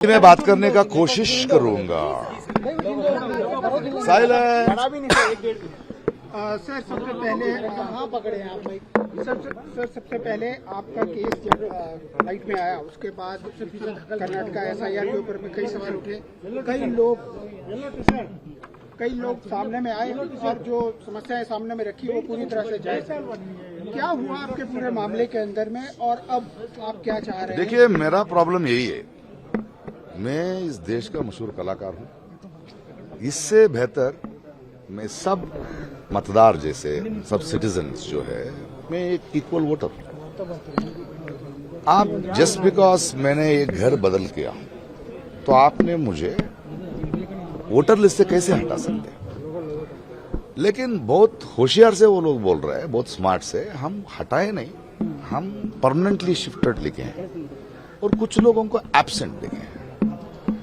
मैं बात करने का कोशिश करूंगा। सर सबसे पहले कहाँ पकड़े हैं आप भाई? सर सबसे पहले आपका केस जब लाइट में आया उसके बाद कर्नाटका एसआईआर के ऊपर भी कई सवाल उठे, कई लोग सामने में आए और जो समस्याएं सामने में रखी वो पूरी तरह से जायज। क्या हुआ आपके पूरे मामले के अंदर में और अब आप क्या चाह रहे हैं? देखिए, मेरा प्रॉब्लम यही है, मैं इस देश का मशहूर कलाकार हूं। इससे बेहतर मैं सब मतदार जैसे सब सिटीजन्स जो है, मैं एक इक्वल वोटर हूं। आप जस्ट बिकॉज मैंने एक घर बदल किया तो आपने मुझे वोटर लिस्ट से कैसे हटा सकते? लेकिन बहुत होशियार से वो लोग बोल रहे हैं, बहुत स्मार्ट से, हम हटाए नहीं, हम परमानेंटली शिफ्टेड लिखे हैं और कुछ लोगों को एब्सेंट लिखे हैं।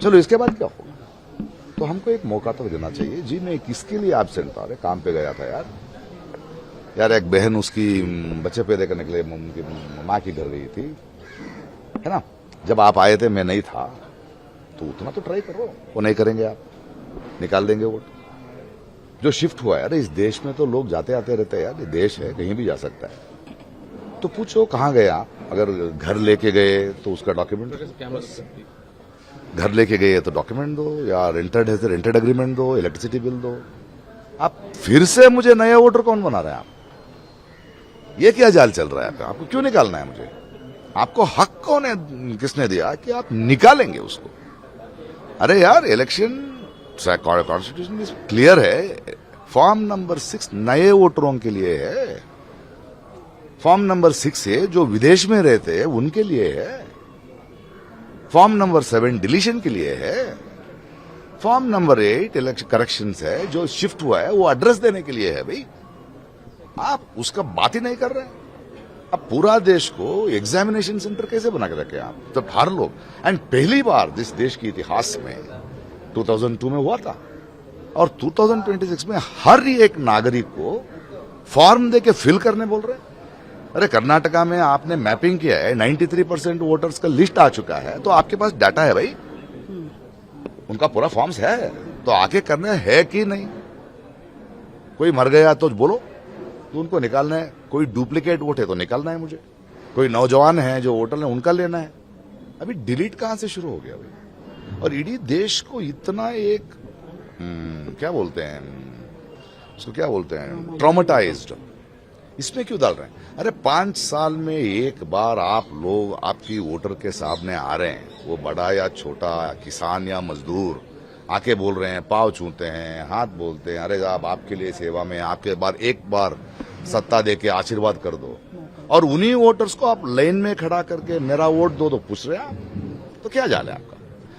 चलो इसके बाद क्या होगा? तो हमको एक मौका तो देना चाहिए। जी मैं किसके लिए एब्सेंट था? अरे काम पे गया था यार, एक बहन उसकी बच्चे पैदा करने के लिए उनकी माँ की घर गई थी, है ना। जब आप आए थे मैं नहीं था, तो उतना तो ट्राई करो। वो नहीं करेंगे, आप निकाल देंगे वोट। जो शिफ्ट हुआ है, अरे इस देश में तो लोग जाते आते रहते हैं यार, ये देश है, कहीं भी जा सकता है। तो पूछो कहाँ गए आप? अगर घर लेके गए तो उसका डॉक्यूमेंट, घर लेके गए तो डॉक्यूमेंट दो, या रेंटेड है तो रेंटेड एग्रीमेंट दो, इलेक्ट्रिसिटी बिल दो। आप फिर से मुझे नया वोटर कौन बना रहे हैं? आप ये क्या जाल चल रहा है? आपको क्यों निकालना है मुझे? आपको हक कौन है, किसने दिया कि आप निकालेंगे उसको? अरे यार, इलेक्शन कॉन्स्टिट्यूशन क्लियर है। फॉर्म नंबर 6 नए वोटरों के लिए है। फॉर्म नंबर 6 है जो विदेश में रहते हैं उनके लिए है। फॉर्म नंबर 7 डिलीशन के लिए है। फॉर्म नंबर 8 इलेक्शन करेक्शंस है, जो शिफ्ट हुआ है वो एड्रेस देने के लिए है। भाई आप उसका बात ही नहीं कर रहे हैं। अब पूरा देश को एग्जामिनेशन सेंटर कैसे बना के रखे आप? तो हर लोग, एंड पहली बार इस देश के इतिहास में 2002 में हुआ था, और 2026 में हर एक नागरिक को फॉर्म देके फिल करने बोल रहे हैं। अरे कर्नाटका में आपने मैपिंग किया है, 93% वोटर्स का लिस्ट आ चुका है, तो आपके पास डाटा है भाई, उनका पूरा फॉर्म्स है, तो आके करना है कि नहीं? कोई मर गया तो बोलो, तो उनको निकालना है। कोई डुप्लीकेट वोट है तो निकालना है मुझे। कोई नौजवान है जो वोटर है उनका लेना है। अभी डिलीट कहां से शुरू हो गया भाई? और इडीी देश को इतना एक क्या बोलते हैं उसको, क्या बोलते हैं, ट्रॉमेटाइज्ड, इसमें क्यों डाल रहे हैं? अरे 5 साल में एक बार आप लोग आपकी वोटर के सामने आ रहे हैं, वो बड़ा या छोटा, किसान या मजदूर, आके बोल रहे हैं, पाँव छूते हैं, हाथ बोलते हैं, अरे साहब आपके लिए सेवा में आपके बार एक बार सत्ता दे के आशीर्वाद कर दो। और उन्हीं वोटर्स को आप लाइन में खड़ा करके मेरा वोट दो तो पूछ रहे हैं आप, तो क्या जाल है आपका?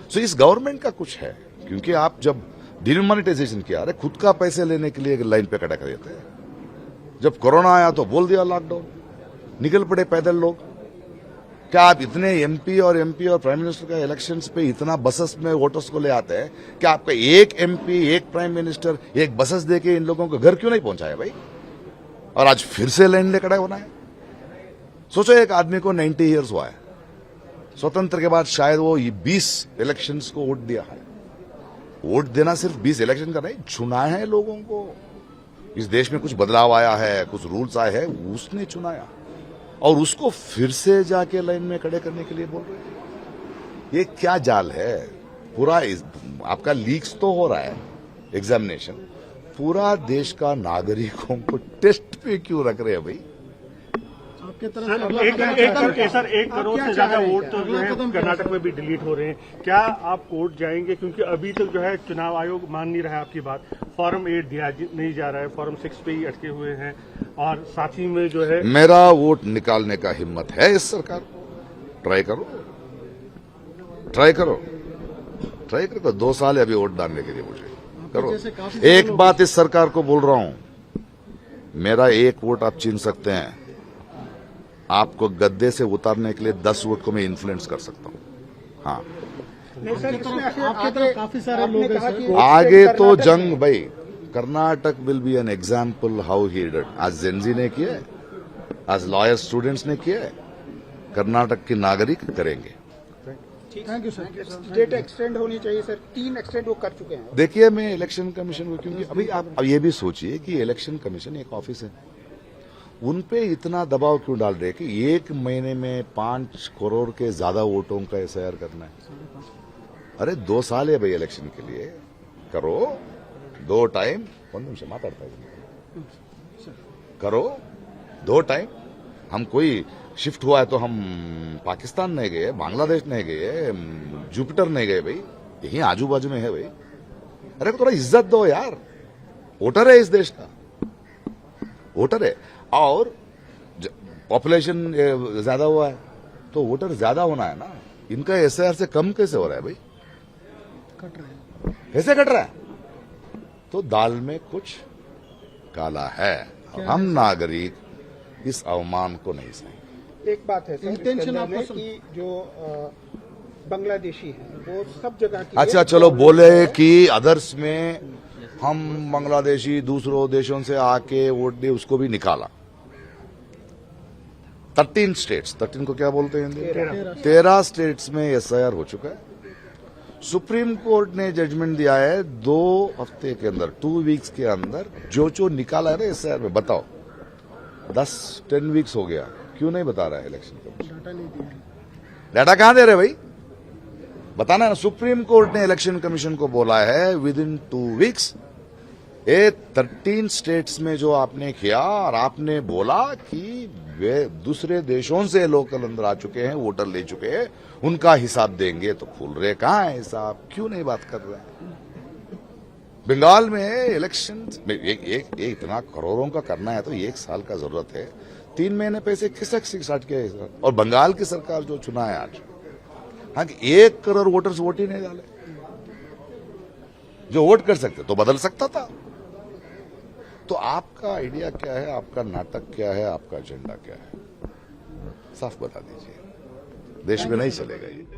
सो इस गवर्नमेंट का कुछ है, क्योंकि आप जब डिमोनेटाइजेशन किया, अरे खुद का पैसे लेने के लिए लाइन पे खड़ा कर देते हैं। जब कोरोना आया तो बोल दिया लॉकडाउन, निकल पड़े पैदल लोग। क्या आप इतने एमपी और प्राइम मिनिस्टर का इलेक्शंस पे इतना बसेस में वोटर्स को ले आते हैं? क्या आपका एक एमपी, एक प्राइम मिनिस्टर, एक बसेस देके इन लोगों को घर क्यों नहीं पहुंचाया भाई? और आज फिर से लाइन ले खड़ा होना है। सोचो, एक आदमी को 90 ईयर्स हुआ है, स्वतंत्र के बाद शायद वो 20 इलेक्शंस को वोट दिया है। वोट देना सिर्फ 20 इलेक्शन का नहीं, चुना है लोगों को। इस देश में कुछ बदलाव आया है, कुछ रूल्स आए हैं, उसने चुनाया, और उसको फिर से जाके लाइन में खड़े करने के लिए बोल रहे हैं। ये क्या जाल है? पूरा आपका लीक्स तो हो रहा है एग्जामिनेशन, पूरा देश का नागरिकों को टेस्ट पे क्यों रख रहे हैं भाई? एक करोड़ से ज्यादा वोट तो जो है कर्नाटक में भी डिलीट हो रहे हैं। क्या आप कोर्ट जाएंगे? क्योंकि अभी तक जो है चुनाव आयोग मान नहीं रहा है आपकी बात। फॉर्म 8 दिया नहीं जा रहा है, फॉर्म 6 पे ही अटके हुए हैं, और साथ ही में जो है मेरा वोट निकालने का हिम्मत है इस सरकार। ट्राई करो। 2 साल है अभी वोट डालने के लिए, मुझे करो। एक बात इस सरकार को बोल रहा हूं, मेरा एक वोट आप छीन सकते हैं, आपको गद्दे से उतारने के लिए 10 वोट को मैं इन्फ्लुएंस कर सकता हूं। हाँ, काफी सारे लोग आगे तो जंग भाई। Karnataka will be an example how he did. आज जेनजी ने किया, आज लॉयर स्टूडेंट्स ने किया, कर्नाटक के नागरिक करेंगे। Thank you sir. Date extend होनी चाहिए सर, 3 एक्सटेंड वो कर चुके हैं। देखिए, मैं इलेक्शन कमीशन को, क्योंकि अभी आप अब ये भी सोचिए कि इलेक्शन कमीशन एक ऑफिस है, उन पे इतना दबाव क्यों डाल रहे हैं कि 1 महीने में 5 करोड़ के ज्यादा वोटों का एसआईआर करना है। अरे 2 साल है भाई इलेक्शन के लिए, करो 2 टाइम, 1 निमिष माताड़ता है, करो 2 टाइम। हम कोई शिफ्ट हुआ है तो हम पाकिस्तान नहीं गए, बांग्लादेश नहीं गए, जुपिटर नहीं गए भाई, यही आजू बाजू में है भाई। अरे थोड़ा इज्जत दो यार, वोटर है इस देश का, वोटर है। और पॉपुलेशन ज्यादा हुआ है तो वोटर ज्यादा होना है ना, इनका एसआईआर से कम कैसे हो रहा है भाई, कट रहे हैं। कैसे कट रहा है? तो दाल में कुछ काला है। हम नागरिक इस अवमान को नहीं सहेंगे। एक बात है सर, इंटेंशन आपका कि जो बांग्लादेशी है वो सब जगह की, अच्छा चलो बोले कि अदर्स में हम बांग्लादेशी दूसरों देशों से आके वोट दे, उसको भी निकाला। 13 स्टेट्स, 13 को क्या बोलते हैं हिंदी? 13 स्टेट्स में एसआईआर हो चुका है। सुप्रीम कोर्ट ने जजमेंट दिया है 2 हफ्ते के अंदर, 2 वीक्स के अंदर जो निकाला है ना एसआईआर में, बताओ 10 वीक्स हो गया, क्यों नहीं बता रहा है इलेक्शन कमीशन? डाटा नहीं दिया। डाटा कहां दे रहे भाई, बताना है ना। सुप्रीम कोर्ट ने इलेक्शन कमीशन को बोला है विद इन 2 वीक्स, ये 13 स्टेट्स में जो आपने किया और आपने बोला कि वे दूसरे देशों से लोकल अंदर आ चुके हैं, वोटर ले चुके हैं, उनका हिसाब देंगे, तो फूल रहे कहां है हिसाब, क्यों नहीं बात कर रहे हैं? बंगाल में इलेक्शन एक इतना करोड़ों का करना है तो 1 साल का जरूरत है, 3 महीने पैसे खिसक के। और बंगाल की सरकार जो चुना है आज, हाँ, 1 करोड़ वोटर्स वोट ही नहीं डाले, जो वोट कर सकते तो बदल सकता था। तो आपका आइडिया क्या है, आपका नाटक क्या है, आपका एजेंडा क्या है, साफ बता दीजिए, देश में नहीं चलेगा ये।